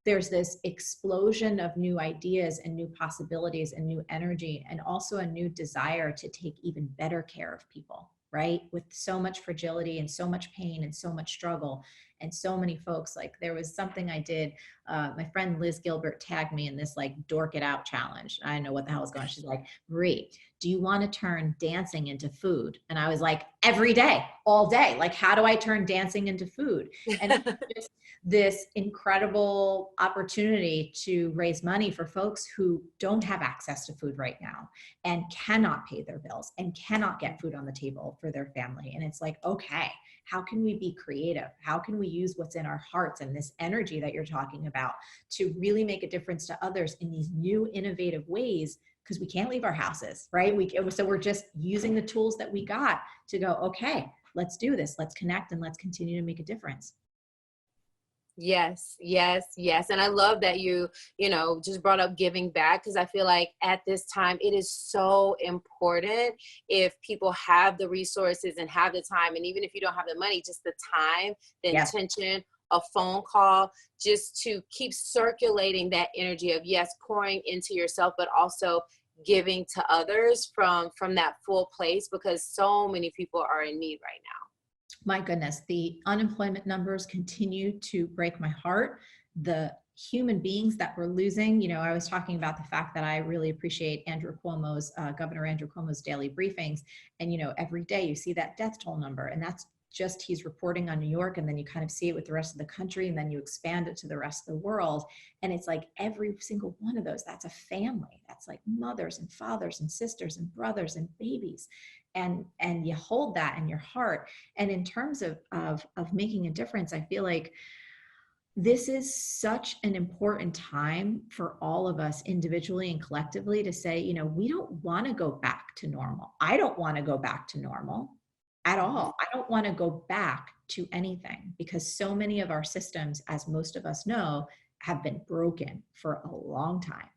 there's this explosion of new ideas and new possibilities and new energy, and also a new desire to take even better care of people, right? With so much fragility and so much pain and so much struggle and so many folks. Like there was something I did, my friend Liz Gilbert tagged me in this like dork it out challenge. I didn't know what the hell was going on. She's like, Marie, do you want to turn dancing into food? And I was like, every day, all day. Like, how do I turn dancing into food? And just this incredible opportunity to raise money for folks who don't have access to food right now and cannot pay their bills and cannot get food on the table for their family. And it's like, okay, how can we be creative? How can we use what's in our hearts and this energy that you're talking about to really make a difference to others in these new innovative ways? Because we can't leave our houses, right? So we're just using the tools that we got to go, okay, let's do this. Let's connect and let's continue to make a difference. Yes, yes, yes. And I love that you just brought up giving back, because I feel like at this time, it is so important if people have the resources and have the time. And even if you don't have the money, just the time, the intention, a phone call, just to keep circulating that energy of, yes, pouring into yourself, but also giving to others from that full place, because so many people are in need right now. My goodness, the unemployment numbers continue to break my heart. The human beings that we're losing, I was talking about the fact that I really appreciate Governor Andrew Cuomo's daily briefings. And, every day you see that death toll number, and that's just, he's reporting on New York, and then you kind of see it with the rest of the country, and then you expand it to the rest of the world. And it's like every single one of those, that's a family. That's like mothers and fathers and sisters and brothers and babies. And you hold that in your heart. And in terms of making a difference, I feel like this is such an important time for all of us individually and collectively to say, we don't want to go back to normal. I don't want to go back to normal at all. I don't want to go back to anything, because so many of our systems, as most of us know, have been broken for a long time.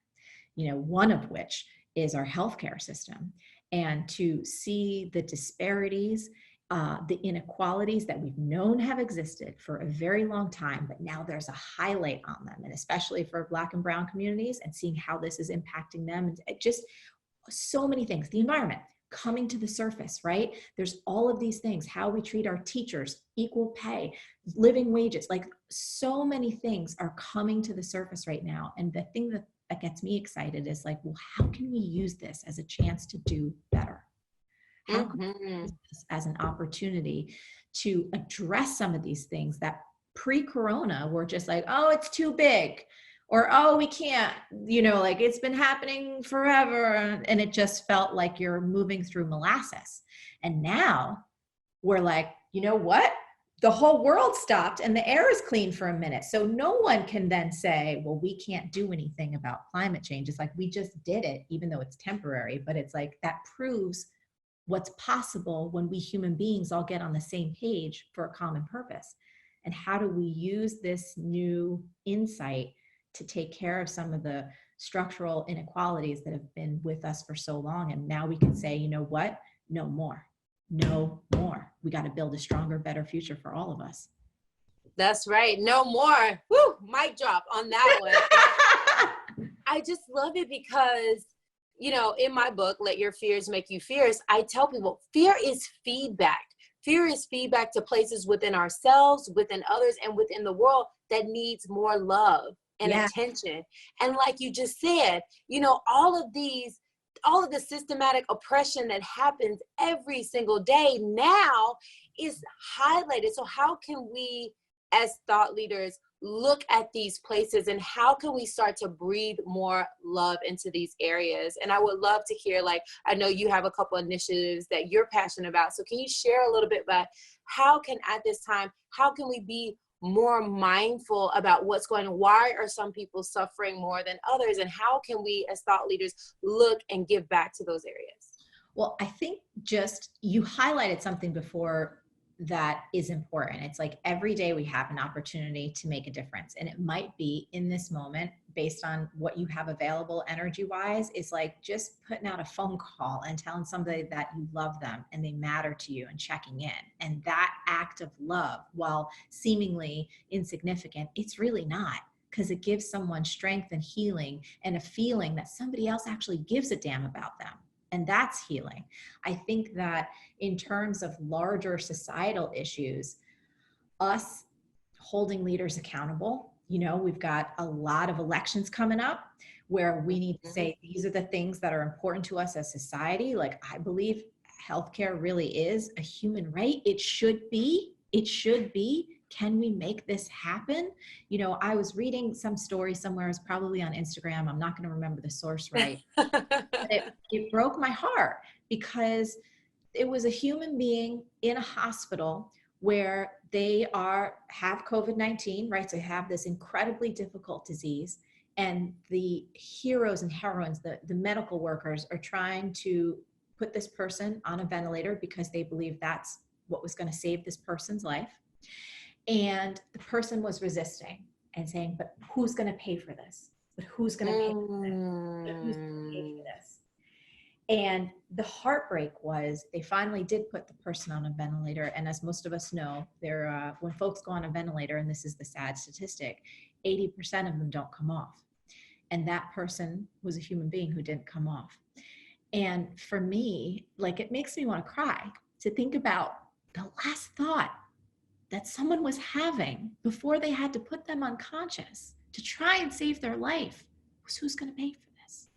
One of which is our healthcare system. And to see the disparities, the inequalities that we've known have existed for a very long time, but now there's a highlight on them, and especially for Black and Brown communities, and seeing how this is impacting them, and just so many things. The environment coming to the surface, right? There's all of these things, how we treat our teachers, equal pay, living wages, like so many things are coming to the surface right now. And the thing that gets me excited is like, well, how can we use this as a chance to do better? How can we use this as an opportunity to address some of these things that pre-corona were just like, oh, it's too big, or, oh, we can't, like it's been happening forever. And it just felt like you're moving through molasses. And now we're like, you know what? The whole world stopped and the air is clean for a minute. So no one can then say, well, we can't do anything about climate change. It's like, we just did it, even though it's temporary, but it's like, that proves what's possible when we human beings all get on the same page for a common purpose. And how do we use this new insight to take care of some of the structural inequalities that have been with us for so long? And now we can say, you know what? No more. No more. We got to build a stronger, better future for all of us. That's right. No more. Woo, mic drop on that one. I just love it because, in my book, Let Your Fears Make You Fierce, I tell people fear is feedback. Fear is feedback to places within ourselves, within others, and within the world that needs more love and attention. And like you just said, all of the systematic oppression that happens every single day now is highlighted. So how can we, as thought leaders, look at these places, and how can we start to breathe more love into these areas? And I would love to hear, I know you have a couple initiatives that you're passionate about. So can you share a little bit about how can we be more mindful about what's going on? Why are some people suffering more than others? And how can we, as thought leaders, look and give back to those areas? Well, I think you highlighted something before that is important. It's like every day we have an opportunity to make a difference. And it might be in this moment, based on what you have available energy wise, is like just putting out a phone call and telling somebody that you love them and they matter to you and checking in. And that act of love, while seemingly insignificant, it's really not, because it gives someone strength and healing and a feeling that somebody else actually gives a damn about them. And that's healing. I think that in terms of larger societal issues, us holding leaders accountable, we've got a lot of elections coming up where we need to say, these are the things that are important to us as society. Like, I believe healthcare really is a human right. It should be. Can we make this happen? I was reading some story somewhere, it's probably on Instagram. I'm not going to remember the source right. It broke my heart, because it was a human being in a hospital where they have COVID-19, right? So they have this incredibly difficult disease, and the heroes and heroines, the medical workers, are trying to put this person on a ventilator because they believe that's what was going to save this person's life. And the person was resisting and saying, but who's going to pay for this? But who's going to pay for this? But who's going to pay for this? And the heartbreak was they finally did put the person on a ventilator. And as most of us know, when folks go on a ventilator, and this is the sad statistic, 80% of them don't come off. And that person was a human being who didn't come off. And for me, it makes me want to cry to think about the last thought that someone was having before they had to put them unconscious to try and save their life was, who's going to pay for this?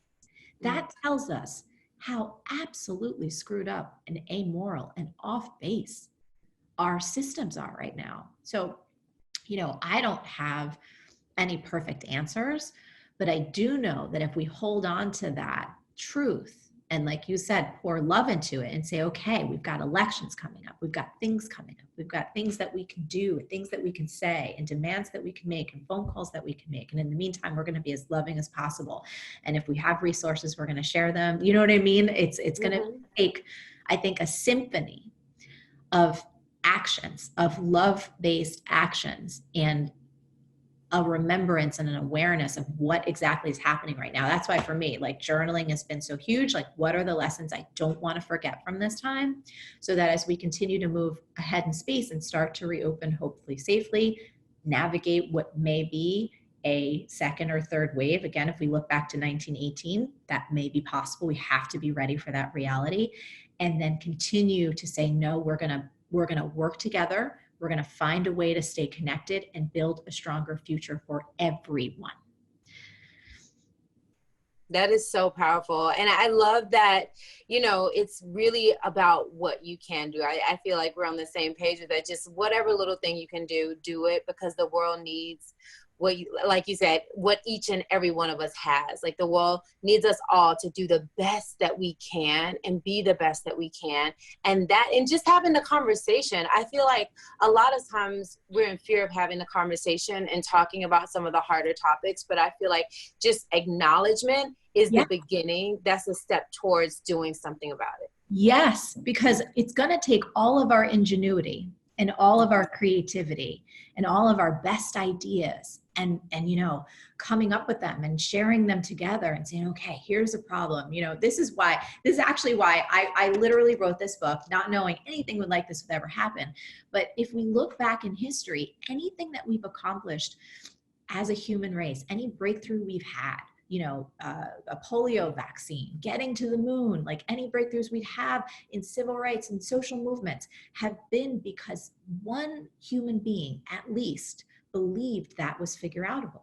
That tells us how absolutely screwed up and amoral and off base our systems are right now. So, I don't have any perfect answers, but I do know that if we hold on to that truth, and like you said, pour love into it and say, okay, we've got elections coming up. We've got things coming up. We've got things that we can do, things that we can say, and demands that we can make, and phone calls that we can make. And in the meantime, we're going to be as loving as possible. And if we have resources, we're going to share them. You know what I mean? It's going to take, I think, a symphony of actions, of love-based actions, and a remembrance and an awareness of what exactly is happening right now. That's why for me, journaling has been so huge. What are the lessons I don't want to forget from this time, so that as we continue to move ahead in space and start to reopen, hopefully safely, navigate what may be a second or third wave. Again, if we look back to 1918, that may be possible. We have to be ready for that reality, and then continue to say, no, we're going to work together. We're going to find a way to stay connected and build a stronger future for everyone. That is so powerful. And I love that, it's really about what you can do. I feel like we're on the same page with that. Just whatever little thing you can do it, because the world needs like you said, what each and every one of us has. The world needs us all to do the best that we can and be the best that we can. And just having the conversation, I feel like a lot of times we're in fear of having the conversation and talking about some of the harder topics. But I feel like just acknowledgement is the beginning. That's a step towards doing something about it. Yes, because it's going to take all of our ingenuity and all of our creativity and all of our best ideas and coming up with them and sharing them together and saying, okay, here's a problem. This is actually why I literally wrote this book, not knowing anything like this would ever happen. But if we look back in history, anything that we've accomplished as a human race, any breakthrough we've had, a polio vaccine, getting to the moon, like any breakthroughs we'd have in civil rights and social movements have been because one human being at least believed that was figure outable.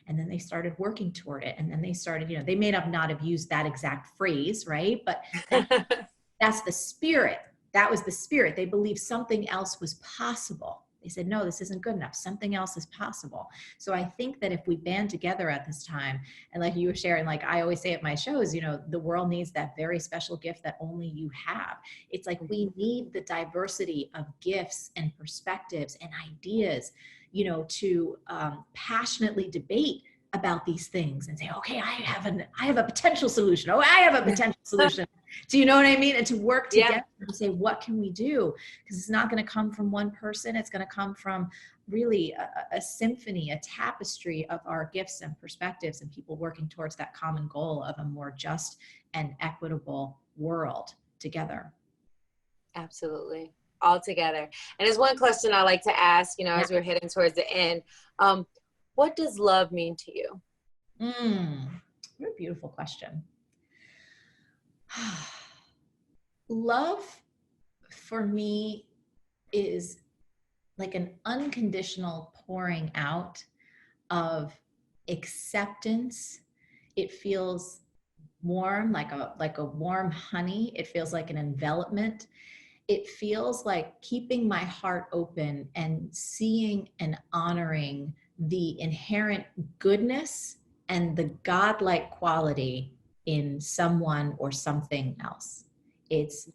And then they started working toward it. And then they started, they may not have used that exact phrase, right? But that's the spirit. That was the spirit. They believed something else was possible. They said, no, this isn't good enough. Something else is possible. So I think that if we band together at this time, and like you were sharing, like I always say at my shows, the world needs that very special gift that only you have. It's like we need the diversity of gifts and perspectives and ideas, to passionately debate about these things and say, okay, I have a potential solution. Oh, I have a potential solution. Do you know what I mean? And to work together to say, what can we do? Because it's not going to come from one person. It's going to come from really a symphony, a tapestry of our gifts and perspectives and people working towards that common goal of a more just and equitable world together. Absolutely. All together. And there's one question I like to ask, as we're heading towards the end. What does love mean to you? What a beautiful question. Love for me is like an unconditional pouring out of acceptance. It feels warm, like a warm honey. It feels like an envelopment. It feels like keeping my heart open and seeing and honoring the inherent goodness and the godlike quality in someone or something else. It's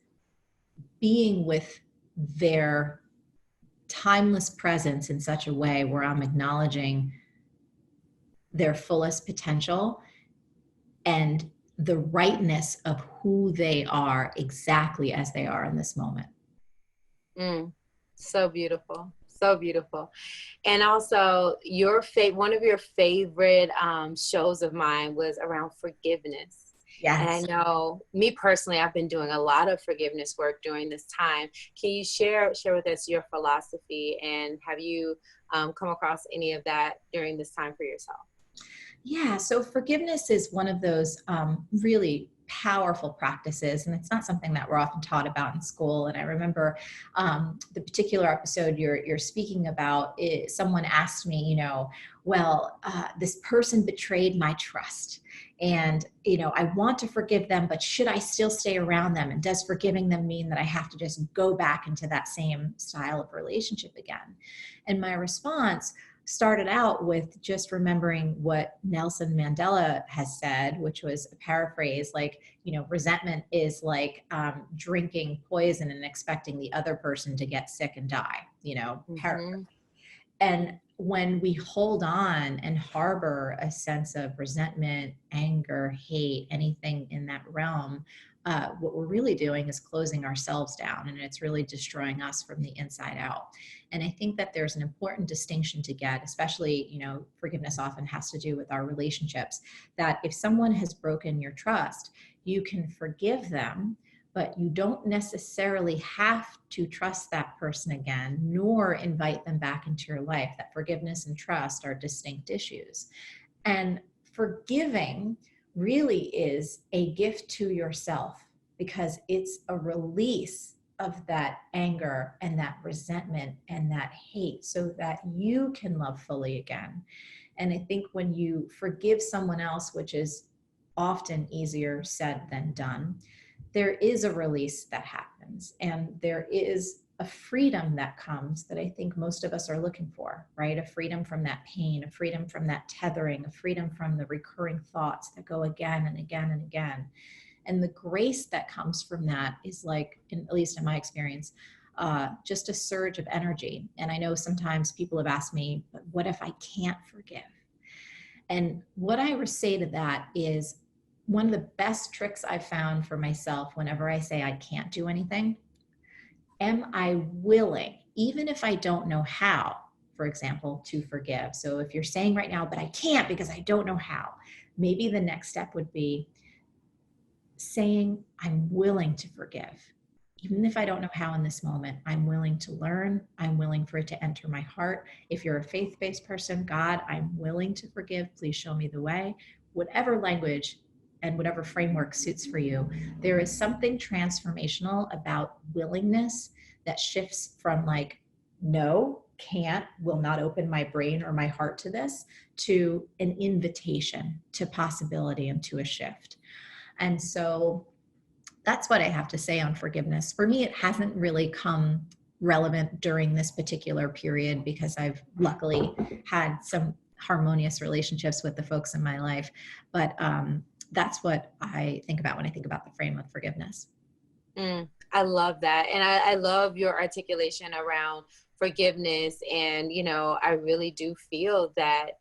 being with their timeless presence in such a way where I'm acknowledging their fullest potential and the rightness of who they are exactly as they are in this moment. So beautiful. So beautiful. And also one of your favorite shows of mine was around forgiveness. Yes. And I know me personally, I've been doing a lot of forgiveness work during this time. Can you share with us your philosophy, and have you come across any of that during this time for yourself? Yeah, so forgiveness is one of those really powerful practices, and it's not something that we're often taught about in school. And I remember the particular episode you're speaking about, someone asked me, this person betrayed my trust, and I want to forgive them, but should I still stay around them? And does forgiving them mean that I have to just go back into that same style of relationship again? And my response started out with just remembering what Nelson Mandela has said, which was a paraphrase, like, resentment is like drinking poison and expecting the other person to get sick and die, paraphrase. And when we hold on and harbor a sense of resentment, anger, hate, anything in that realm, what we're really doing is closing ourselves down, and it's really destroying us from the inside out. And I think that there's an important distinction to get, especially, forgiveness often has to do with our relationships, that if someone has broken your trust, you can forgive them, but you don't necessarily have to trust that person again, nor invite them back into your life. That forgiveness and trust are distinct issues. And forgiving really is a gift to yourself, because it's a release of that anger and that resentment and that hate so that you can love fully again. And I think when you forgive someone else, which is often easier said than done, there is a release that happens, and there is a freedom that comes that I think most of us are looking for, right? A freedom from that pain, a freedom from that tethering, a freedom from the recurring thoughts that go again and again and again. And the grace that comes from that is like, at least in my experience, just a surge of energy. And I know sometimes people have asked me, but what if I can't forgive? And what I say to that is, one of the best tricks I've found for myself whenever I say I can't do anything, am I willing, even if I don't know how, for example, to forgive? So if you're saying right now, but I can't because I don't know how, maybe the next step would be saying I'm willing to forgive. Even if I don't know how in this moment, I'm willing to learn. I'm willing for it to enter my heart. If you're a faith-based person, God, I'm willing to forgive. Please show me the way. whatever language and whatever framework suits for you, there is something transformational about willingness that shifts from like, no, can't, will not open my brain or my heart to this, to an invitation to possibility and to a shift. And so that's what I have to say on forgiveness. For me, it hasn't really come relevant during this particular period because I've luckily had some harmonious relationships with the folks in my life. But that's what I think about when I think about the frame of forgiveness. I love that. And I love your articulation around forgiveness. And, I really do feel that,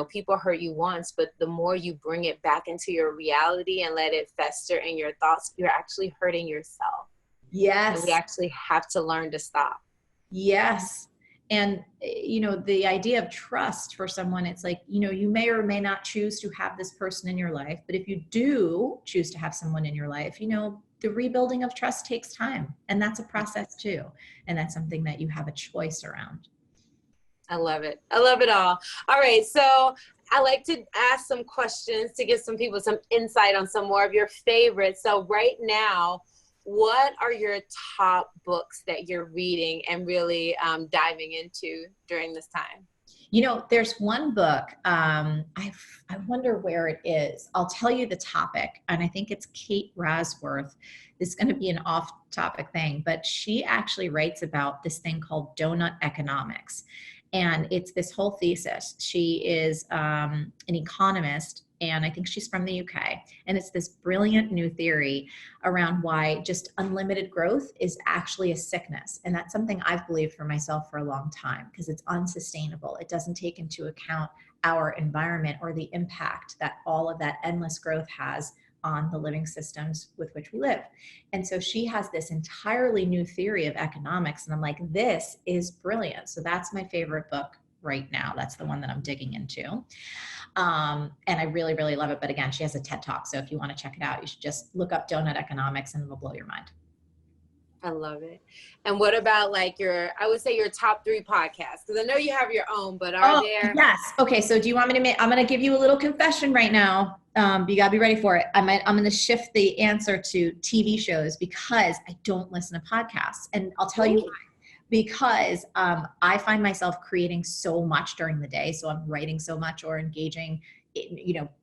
people hurt you once, but the more you bring it back into your reality and let it fester in your thoughts, you're actually hurting yourself. Yes. And we actually have to learn to stop. Yes. And, the idea of trust for someone, it's like, you may or may not choose to have this person in your life, but if you do choose to have someone in your life, the rebuilding of trust takes time, and that's a process too. And that's something that you have a choice around. I love it. I love it all. All right. So I like to ask some questions to give some people some insight on some more of your favorites. So right now, what are your top books that you're reading and really diving into during this time? There's one book, I wonder where it is. I'll tell you the topic, and I think it's Kate Rasworth. This is going to be an off-topic thing, but she actually writes about this thing called donut economics. And it's this whole thesis. She is an economist, and I think she's from the UK. And it's this brilliant new theory around why just unlimited growth is actually a sickness. And that's something I've believed for myself for a long time, because it's unsustainable. It doesn't take into account our environment or the impact that all of that endless growth has on the living systems with which we live. And so she has this entirely new theory of economics. And I'm like, this is brilliant. So that's my favorite book right now. That's the one that I'm digging into. And I really, really love it. But again, she has a TED Talk. So if you want to check it out, you should just look up donut economics and it'll blow your mind. I love it. And what about like your top 3 podcasts? Because I know you have your own, but are there? Yes. Okay. So do you want me to I'm going to give you a little confession right now. You gotta be ready for it. I'm going to shift the answer to TV shows because I don't listen to podcasts. And I'll tell you why. Because I find myself creating so much during the day. So I'm writing so much or engaging,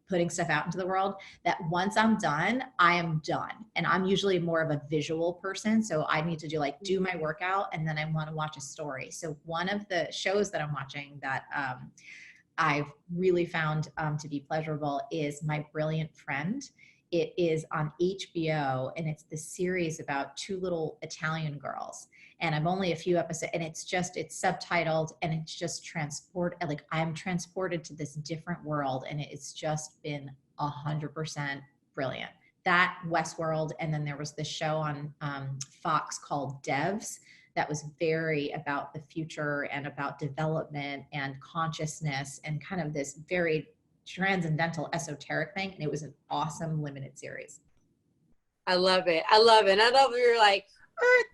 putting stuff out into the world, that once I'm done, I am done. And I'm usually more of a visual person. So I need to do my workout, and then I want to watch a story. So one of the shows that I'm watching that I've really found to be pleasurable is My Brilliant Friend. It is on HBO, and it's the series about 2 little Italian girls. And I'm only a few episodes, and it's subtitled, and it's just I'm transported to this different world, and it's just been 100% brilliant. That, Westworld, and then there was this show on Fox called Devs that was very about the future and about development and consciousness and kind of this very transcendental esoteric thing. And it was an awesome limited series. I love it. I love it. And I love you're like,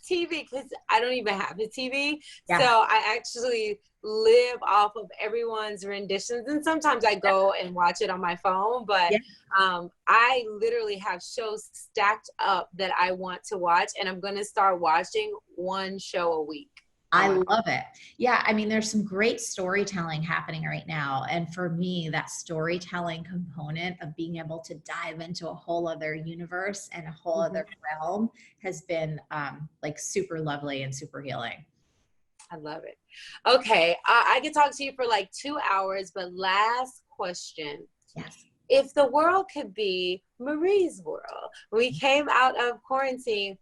TV, because I don't even have the TV. Yeah. So I actually live off of everyone's renditions. And sometimes I go and watch it on my phone, but I literally have shows stacked up that I want to watch, and I'm going to start watching 1 show a week. I love it. Yeah. I mean, there's some great storytelling happening right now. And for me, that storytelling component of being able to dive into a whole other universe and a whole other realm has been super lovely and super healing. I love it. Okay. I could talk to you for 2 hours, but last question. Yes. If the world could be Marie's world, we came out of quarantine,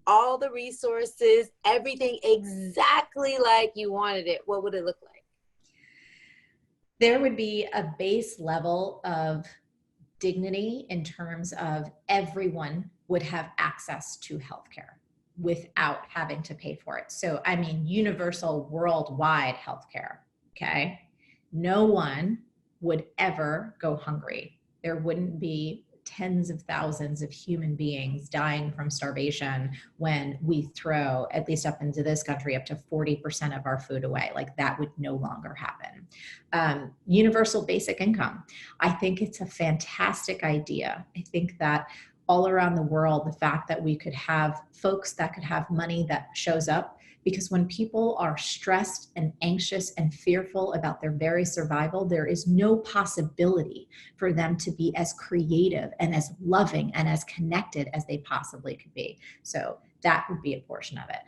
all the resources, everything exactly like you wanted it, what would it look like? There would be a base level of dignity in terms of everyone would have access to healthcare without having to pay for it. So, I mean, universal worldwide healthcare, okay? No one would ever go hungry. There wouldn't be tens of thousands of human beings dying from starvation when we throw, at least up into this country, up to 40% of our food away. Like that would no longer happen. Universal basic income. I think it's a fantastic idea. I think that all around the world, the fact that we could have folks that could have money that shows up, because when people are stressed and anxious and fearful about their very survival, there is no possibility for them to be as creative and as loving and as connected as they possibly could be. So that would be a portion of it.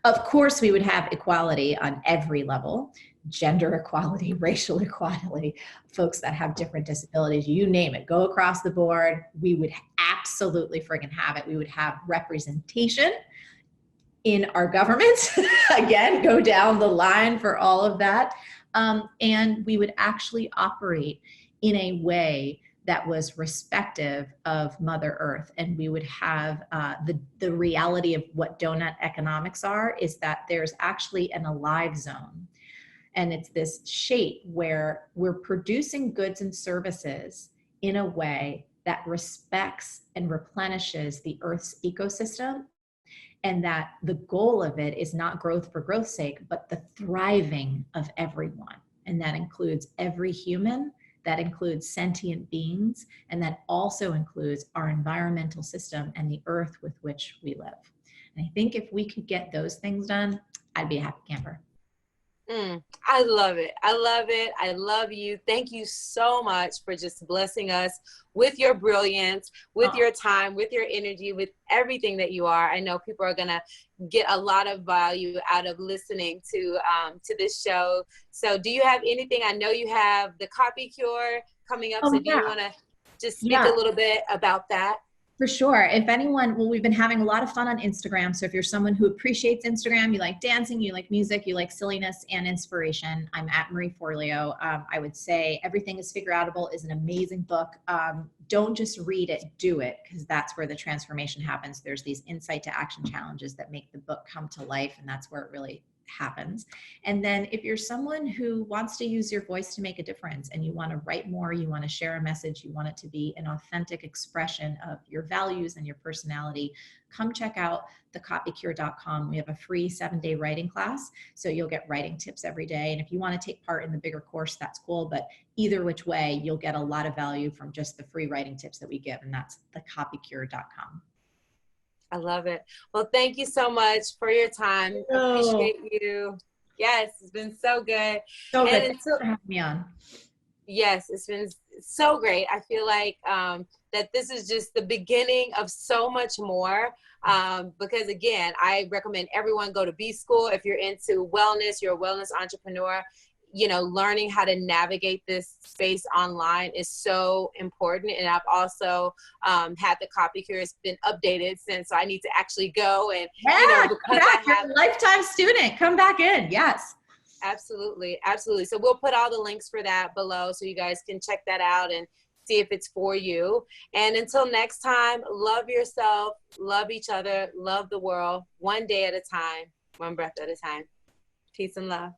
Of course, we would have equality on every level, gender equality, racial equality, folks that have different disabilities, you name it, go across the board. We would absolutely friggin' have it. We would have representation in our government, again, go down the line for all of that. And we would actually operate in a way that was respective of Mother Earth. And we would have the reality of what donut economics are, is that there's actually an alive zone. And it's this shape where we're producing goods and services in a way that respects and replenishes the Earth's ecosystem. And that the goal of it is not growth for growth's sake, but the thriving of everyone. And that includes every human, that includes sentient beings, and that also includes our environmental system and the earth with which we live. And I think if we could get those things done, I'd be a happy camper. I love it. I love it. I love you. Thank you so much for just blessing us with your brilliance, with your time, with your energy, with everything that you are. I know people are going to get a lot of value out of listening to this show. So do you have anything? I know you have the Copy Cure coming up. So do you want to just speak a little bit about that? For sure. If anyone, well, we've been having a lot of fun on Instagram. So if you're someone who appreciates Instagram, you like dancing, you like music, you like silliness and inspiration, I'm at Marie Forleo. I would say Everything is Figureoutable is an amazing book. Don't just read it, do it, because that's where the transformation happens. There's these insight to action challenges that make the book come to life. And that's where it really happens. And then if you're someone who wants to use your voice to make a difference and you want to write more, you want to share a message, you want it to be an authentic expression of your values and your personality, come check out thecopycure.com. We have a free 7-day writing class. So you'll get writing tips every day. And if you want to take part in the bigger course, that's cool. But either which way, you'll get a lot of value from just the free writing tips that we give. And that's thecopycure.com. I love it. Well, thank you so much for your time. Appreciate you. Yes, it's been so good. So good. Thanks for having me on. Yes, it's been so great. I feel like that this is just the beginning of so much more. Because again, I recommend everyone go to B School. If you're into wellness, you're a wellness entrepreneur, you know, learning how to navigate this space online is so important. And I've also had the Copy Cure. It's been updated since, so I need to actually go and, you know, because you're a lifetime student, come back in. Yes. Absolutely. Absolutely. So we'll put all the links for that below so you guys can check that out and see if it's for you. And until next time, love yourself, love each other, love the world, one day at a time, one breath at a time. Peace and love.